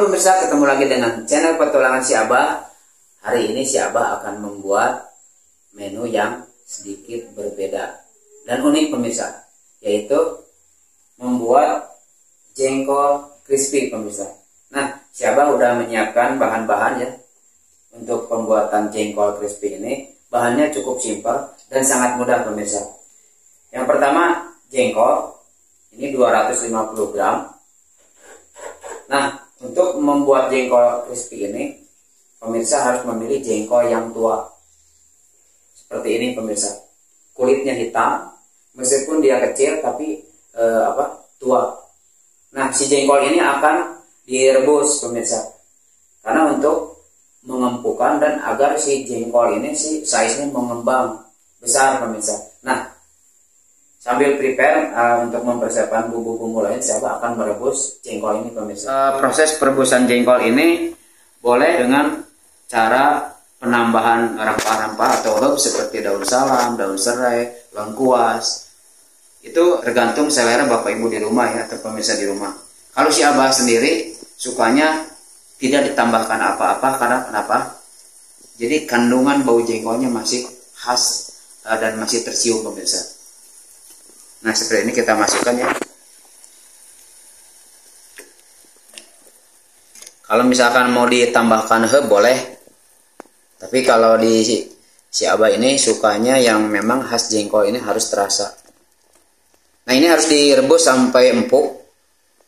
Halo pemirsa, ketemu lagi dengan channel petualangan si Abah. Hari ini si Abah akan membuat menu yang sedikit berbeda dan unik pemirsa, yaitu membuat jengkol crispy pemirsa. Nah, si Abah udah menyiapkan bahan-bahan ya untuk pembuatan jengkol crispy ini. Bahannya cukup simpel dan sangat mudah pemirsa. Yang pertama, jengkol ini 250 gram. Nah, untuk membuat jengkol crispy ini, pemirsa harus memilih jengkol yang tua. Seperti ini pemirsa. Kulitnya hitam, meskipun dia kecil tapi tua. Nah, si jengkol ini akan direbus pemirsa. Karena untuk mengempukkan dan agar si jengkol ini si size-nya mengembang besar pemirsa. Nah, sambil prepare untuk mempersiapkan bumbu-bumbu lain, saya akan merebus jengkol ini pemirsa. Proses perebusan jengkol ini boleh dengan cara penambahan rempah-rempah atau herbs seperti daun salam, daun serai, lengkuas. Itu tergantung selera Bapak Ibu di rumah ya, atau pemirsa di rumah. Kalau si Abah sendiri sukanya tidak ditambahkan apa-apa karena kenapa? Jadi kandungan bau jengkolnya masih khas dan masih tercium pemirsa. Nah, seperti ini kita masukkan ya. Kalau misalkan mau ditambahkan herb boleh. Tapi kalau di si Abah ini sukanya yang memang khas jengkol ini harus terasa. Nah, ini harus direbus sampai empuk.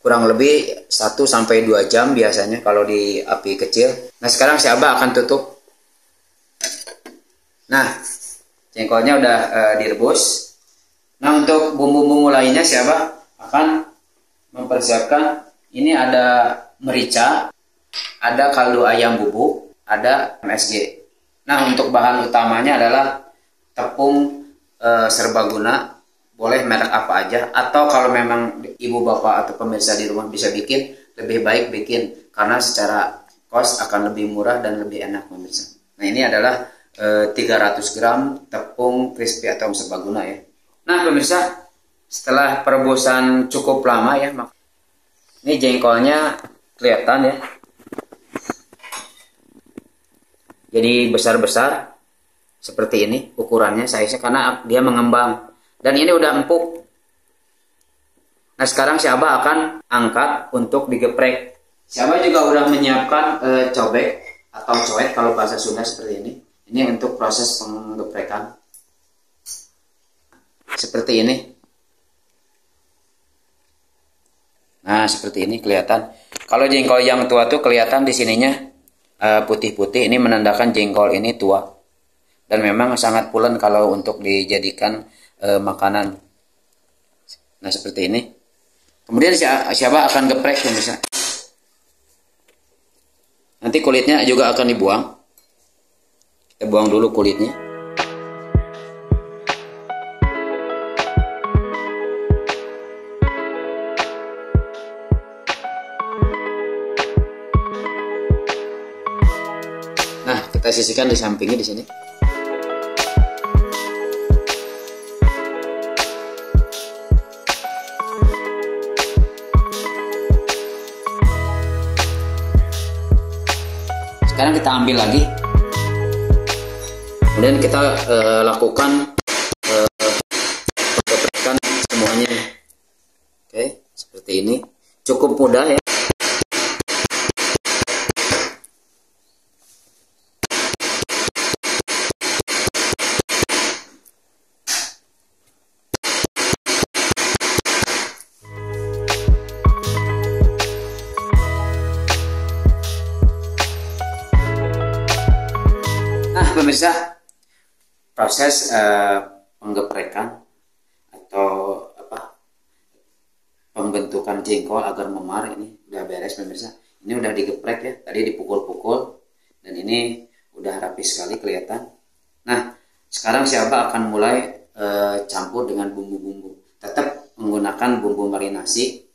Kurang lebih 1-2 jam biasanya kalau di api kecil. Nah, sekarang si Abah akan tutup. Nah, jengkolnya udah direbus. Nah, untuk bumbu-bumbu lainnya si Abah akan mempersiapkan, ini ada merica, ada kaldu ayam bubuk, ada MSG. Nah, untuk bahan utamanya adalah tepung serbaguna, boleh merek apa aja, atau kalau memang ibu bapak atau pemirsa di rumah bisa bikin, lebih baik bikin karena secara cost akan lebih murah dan lebih enak pemirsa. Nah, ini adalah 300 gram tepung crispy atau serbaguna ya. Nah pemirsa, setelah perebusan cukup lama ya, ini jengkolnya kelihatan ya, jadi besar-besar seperti ini ukurannya, size-nya, karena dia mengembang dan ini udah empuk. Nah, sekarang si Abah akan angkat untuk digeprek. Si Abah juga udah menyiapkan cobek atau coet kalau bahasa Sunda seperti ini. Ini untuk proses penggeprekan. Seperti ini. Nah, seperti ini kelihatan. Kalau jengkol yang tua tuh kelihatan di sininya putih-putih. Ini menandakan jengkol ini tua. Dan memang sangat pulen kalau untuk dijadikan makanan. Nah, seperti ini. Kemudian siapa akan geprek pemirsa. Nanti kulitnya juga akan dibuang. Kita buang dulu kulitnya. Nah, kita sisihkan di sampingnya di sini. Sekarang kita ambil lagi. Kemudian kita lakukan penggeprekan semuanya. Oke, seperti ini. Cukup mudah ya. Nah pemirsa, proses penggeprekan atau pembentukan jengkol agar memar ini udah beres pemirsa. Ini udah digeprek ya, tadi dipukul-pukul dan ini udah rapi sekali kelihatan. Nah, sekarang si Abah akan mulai campur dengan bumbu-bumbu. Tetap menggunakan bumbu marinasi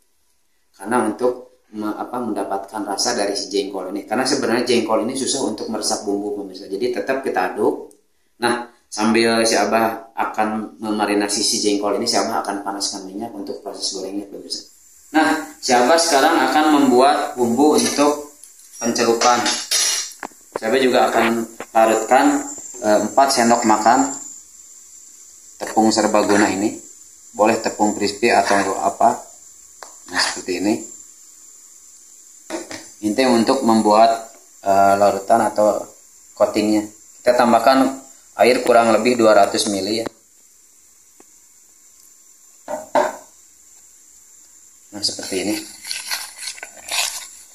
karena untuk mendapatkan rasa dari si jengkol ini. Karena sebenarnya jengkol ini susah untuk meresap bumbu pemirsa. Jadi tetap kita aduk. Nah, sambil si Abah akan memarinasi si jengkol ini, si Abah akan panaskan minyak untuk proses gorengnya pemirsa. Nah, si Abah sekarang akan membuat bumbu untuk pencelupan. Saya juga akan larutkan 4 sendok makan tepung serbaguna ini. Boleh tepung crispy atau apa. Nah, seperti ini. Ini untuk membuat larutan atau coatingnya. Kita tambahkan air kurang lebih 200 ml ya. Nah, seperti ini.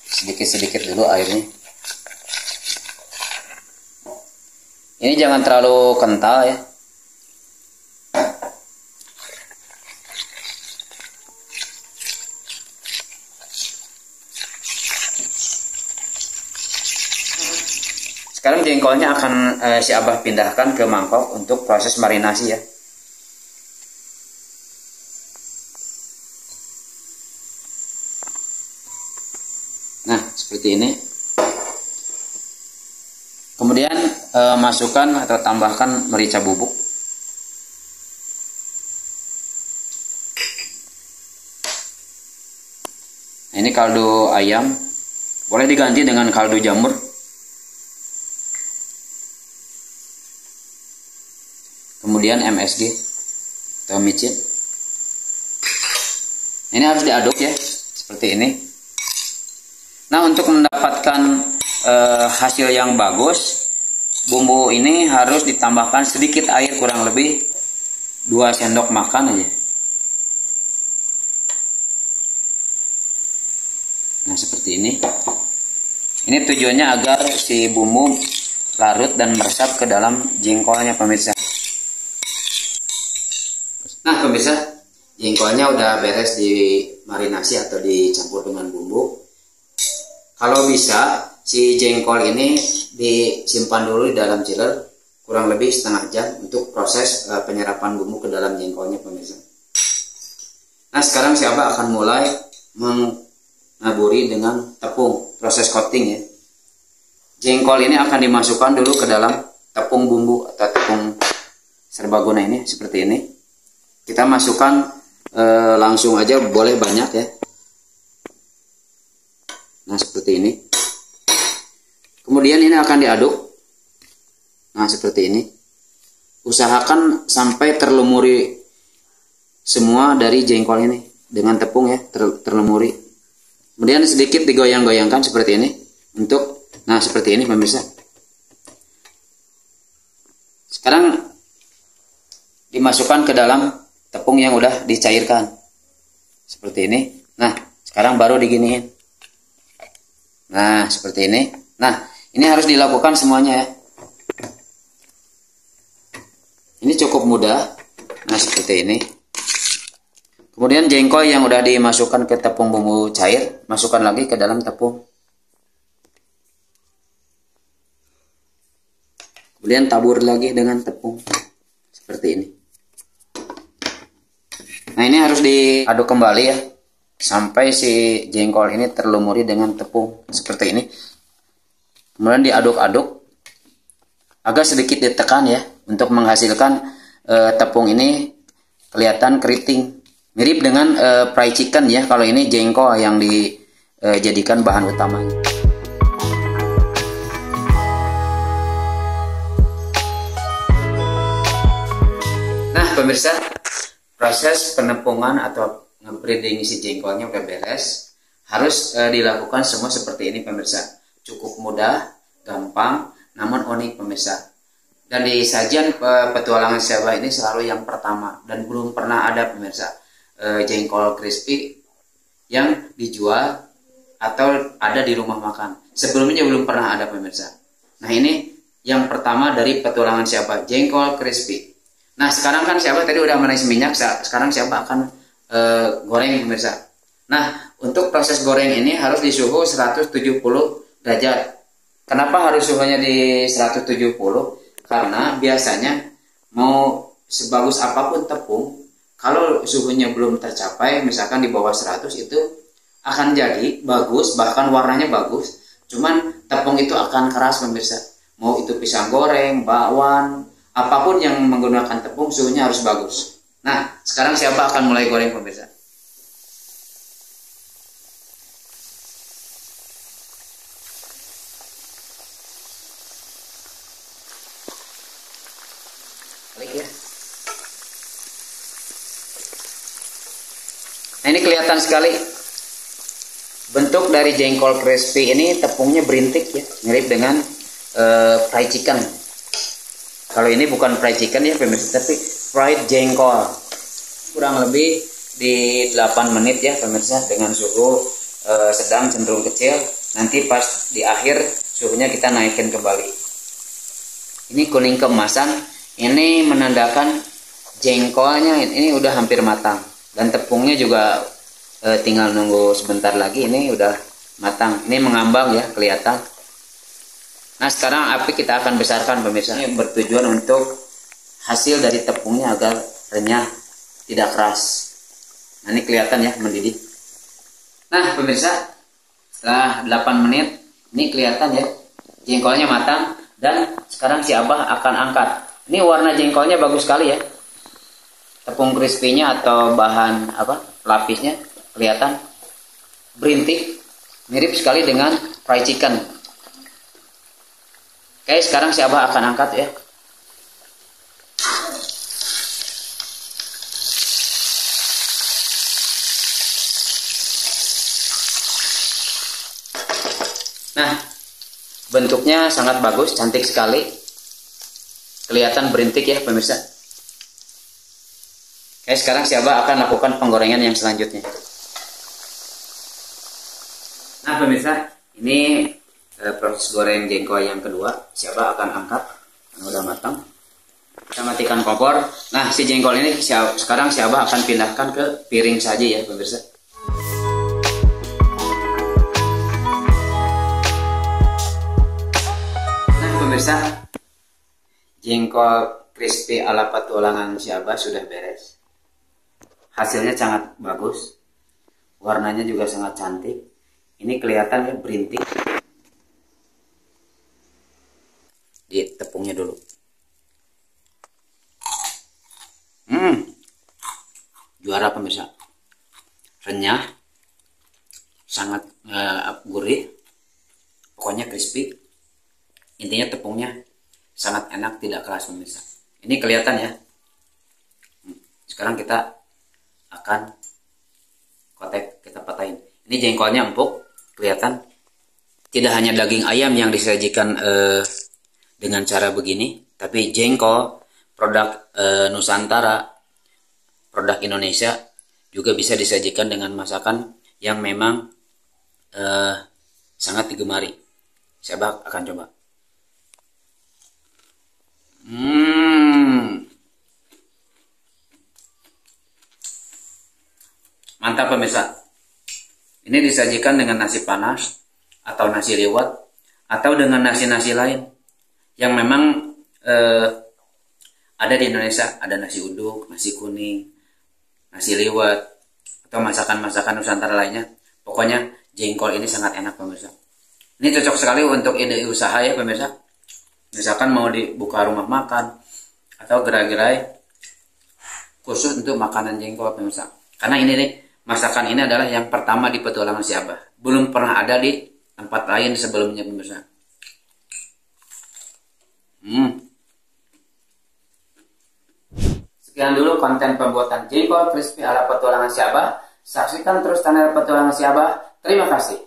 Sedikit-sedikit dulu airnya. Ini jangan terlalu kental ya. Sekarang jengkolnya akan si Abah pindahkan ke mangkok untuk proses marinasi ya. Nah, seperti ini. Kemudian masukkan atau tambahkan merica bubuk. Nah, ini kaldu ayam. Boleh diganti dengan kaldu jamur. Kemudian MSG atau micin. Ini harus diaduk ya, seperti ini. Nah, untuk mendapatkan hasil yang bagus, bumbu ini harus ditambahkan sedikit air, kurang lebih 2 sendok makan aja. Nah, seperti ini. Ini tujuannya agar si bumbu larut dan meresap ke dalam jengkolnya, pemirsa. Nah, pemirsa, jengkolnya udah beres dimarinasi atau dicampur dengan bumbu. Kalau bisa, si jengkol ini disimpan dulu di dalam chiller kurang lebih setengah jam untuk proses penyerapan bumbu ke dalam jengkolnya, pemirsa. Nah, sekarang si Abah akan mulai menaburi dengan tepung, proses coating ya. Jengkol ini akan dimasukkan dulu ke dalam tepung bumbu atau tepung serbaguna ini, seperti ini. Kita masukkan langsung aja, boleh banyak ya. Nah, seperti ini. Kemudian ini akan diaduk. Nah, seperti ini. Usahakan sampai terlumuri semua dari jengkol ini dengan tepung ya, terlumuri. Kemudian sedikit digoyang-goyangkan seperti ini untuk, nah seperti ini pemirsa. Sekarang dimasukkan ke dalam tepung yang udah dicairkan seperti ini. Nah, sekarang baru diginiin. Nah, seperti ini. Nah, ini harus dilakukan semuanya ya. Ini cukup mudah. Nah, seperti ini. Kemudian jengkol yang udah dimasukkan ke tepung bumbu cair, masukkan lagi ke dalam tepung. Kemudian tabur lagi dengan tepung seperti ini. Nah, ini harus diaduk kembali ya, sampai si jengkol ini terlumuri dengan tepung seperti ini. Kemudian diaduk-aduk, agak sedikit ditekan ya, untuk menghasilkan tepung ini kelihatan keriting. Mirip dengan fried chicken ya, kalau ini jengkol yang dijadikan bahan utamanya. Nah, pemirsa, proses penepungan atau nge-breeding si jengkolnya udah beres. Harus dilakukan semua seperti ini, pemirsa. Cukup mudah, gampang, namun unik, pemirsa. Dan di sajian petualangan si Abah ini selalu yang pertama, dan belum pernah ada, pemirsa, jengkol crispy yang dijual atau ada di rumah makan. Sebelumnya belum pernah ada, pemirsa. Nah, ini yang pertama dari petualangan si Abah, jengkol crispy. Nah, sekarang kan si Abah tadi udah menaisi minyak, sekarang si Abah akan goreng, pemirsa. Nah, untuk proses goreng ini harus di suhu 170 derajat. Kenapa harus suhunya di 170? Karena biasanya mau sebagus apapun tepung, kalau suhunya belum tercapai, misalkan di bawah 100, itu akan jadi bagus, bahkan warnanya bagus. Cuman tepung itu akan keras, pemirsa. Mau itu pisang goreng, bakwan, apapun yang menggunakan tepung, suhunya harus bagus. Nah, sekarang siapa akan mulai goreng, pemirsa? Nah, ini kelihatan sekali bentuk dari jengkol crispy ini, tepungnya berintik ya, mirip dengan fried chicken. Kalau ini bukan fried chicken ya pemirsa, tapi fried jengkol. Kurang lebih di 8 menit ya pemirsa, dengan suhu sedang cenderung kecil. Nanti pas di akhir suhunya kita naikkan kembali. Ini kuning keemasan, ini menandakan jengkolnya ini udah hampir matang, dan tepungnya juga tinggal nunggu sebentar lagi, ini udah matang. Ini mengambang ya, kelihatan. Nah, sekarang api kita akan besarkan pemirsa. Ini bertujuan untuk hasil dari tepungnya agar renyah, tidak keras. Nah, ini kelihatan ya, mendidih. Nah pemirsa, setelah 8 menit ini kelihatan ya jengkolnya matang, dan sekarang si Abah akan angkat. Ini warna jengkolnya bagus sekali ya, tepung crispy-nya atau bahan lapisnya kelihatan berintik, mirip sekali dengan fried chicken. Oke, sekarang si Abah akan angkat ya. Nah, bentuknya sangat bagus, cantik sekali, kelihatan berintik ya pemirsa. Oke, sekarang si Abah akan lakukan penggorengan yang selanjutnya. Nah pemirsa, ini proses goreng jengkol yang kedua. Si Abah akan angkat karena udah matang. Kita matikan kompor. Nah, si jengkol ini sekarang si Abah akan pindahkan ke piring saja ya pemirsa. Nah pemirsa, jengkol crispy ala petualangan si Abah sudah beres. Hasilnya sangat bagus, warnanya juga sangat cantik. Ini kelihatan ya berintik. Di tepungnya dulu. Juara pemirsa. Renyah, sangat gurih, pokoknya crispy. Intinya tepungnya sangat enak, tidak keras pemirsa. Ini kelihatan ya. Sekarang kita akan kotek, kita patahin. Ini jengkolnya empuk, kelihatan. Tidak hanya daging ayam yang disajikan dengan cara begini, tapi jengkol produk Nusantara, produk Indonesia juga bisa disajikan dengan masakan yang memang sangat digemari. Saya akan coba. Mantap pemirsa. Ini disajikan dengan nasi panas atau nasi liwet atau dengan nasi-nasi lain yang memang ada di Indonesia. Ada nasi uduk, nasi kuning, nasi liwet, atau masakan-masakan Nusantara lainnya. Pokoknya jengkol ini sangat enak pemirsa. Ini cocok sekali untuk ide usaha ya pemirsa. Misalkan mau dibuka rumah makan atau gerai-gerai khusus untuk makanan jengkol pemirsa. Karena ini nih, masakan ini adalah yang pertama di petualangan si Abah. Belum pernah ada di tempat lain sebelumnya pemirsa. Sekian dulu konten pembuatan jengkol crispy ala petualangan si Abah. Saksikan terus channel petualangan si Abah. Terima kasih.